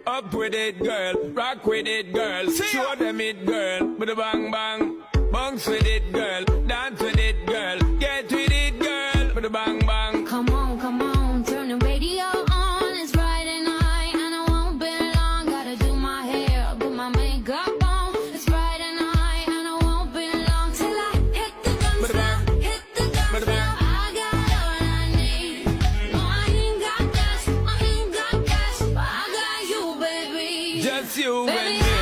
Up with it, girl. Rock with it, girl. Show them it, girl. With a bang bang. Bounce with it, girl. Dance with it, girl. Get with it, girl. With a bang bang. Come on, turn the radio on. It's Friday night and I won't be long. Gotta do my hair, put my makeup on. It's Friday night and I won't be long till I hit the guns now. Hit the guns now. I got all I need. No, I ain't got cash, but I got you, baby. Just you Baby, and me.